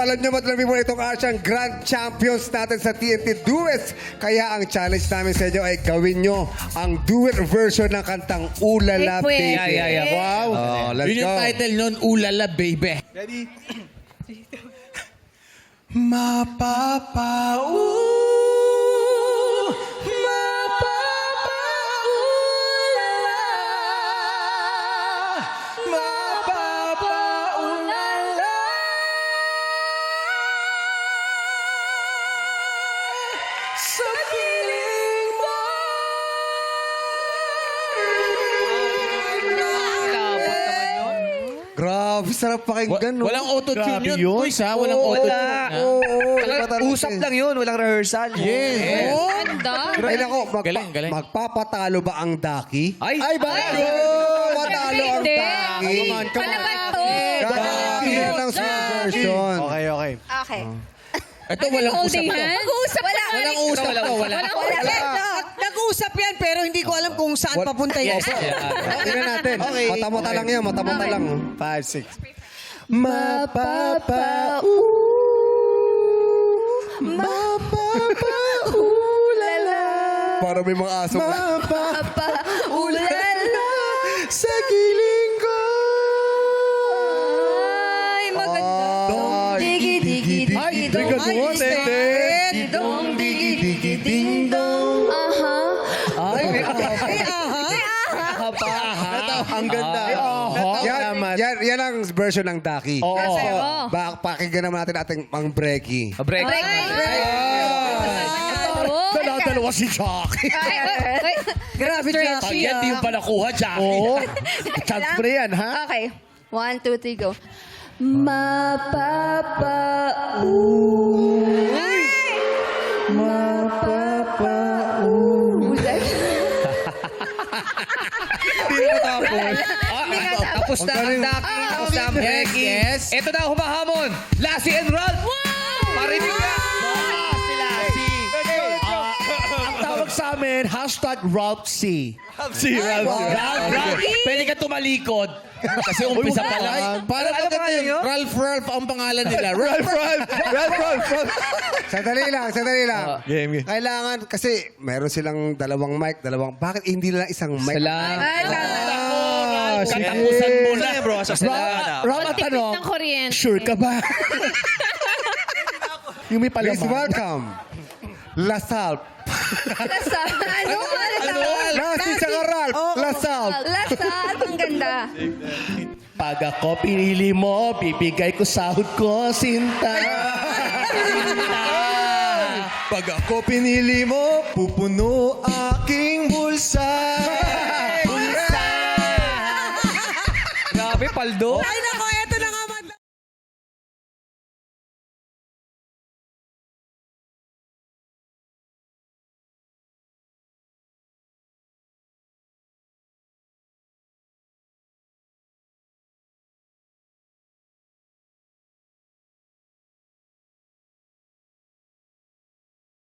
Alam niyo matalabi mo itong Asian Grand Champions natin sa TNT Duets. Kaya ang challenge namin sa inyo ay gawin nyo ang duet version ng kantang Ulala Baby. Wow! Oh, let's Yun yung go. title nun, Ulala Baby. Ready? Sa piling mo. Grabe, sarap pakinggan. no? Walang auto-tune Grabe yun. yun. Boys, ha? Walang auto-tune. Usap lang yun, walang rehearsal. Yes. Ay nako, Galing, galing. magpapatalo ba ang Daki? Ay, Bakit? Matalo ang Hindi. Daki. Palaban to. Daki ng small version. Okay, okay. Okay. ito walang usap Holding to. hands? Mag-uusap Walang usap to. Wala. Nag-uusap yan pero hindi ko alam kung saan papunta yan. Tingnan natin. Okay. Mata-mata lang yan, mata-mata lang. 5, 6. Para may mga aso. Ulala. Sa giling ko. Ay, maganda. Digi, digi, digi, dong. Ay, Digi, dong, digi, digi, ding, dong. Aha. Ang ganda. Yan ang version ng Daki. Oo. Oo. Pakinggan naman natin ating ang breaky. Break. Dalawa si Jackie. Grabe Pag yan, di yung pa nakuha, Jackie. Oo. Chance pa yan, ha? Okay. 1, 2, 3, go. Hindi na tapos. Tapos na ang Daki. Tapos na ang Becky. Yes. Ito na ang humahamon. Lassie and Ralph. Marinig ka. Si Lassie. Ang tawag sa amin, #RalphC. Ralph. Pwede ka tumalikod. Kasi umpisa pa lang. Parang Ano pangalan nyo? Ralph ang pangalan nila. Ralph. Sandali lang. Game. Kailangan, kasi meron silang dalawang mic, bakit hindi nila isang mic? Ay, Katapusan mo na. bro? Ram at tanong, ng kuryente. sure ka ba? Yung may Please palaman. welcome, Lasal. Ano? Lassie sa Ralph, Lasal. Lasal. Ang ganda. Pag ako pinili mo, bibigay ko sahod ko, Sinta. Pag ako pinili mo, pupuno aking bulsa. Grabe, Paldo. Ay, nako,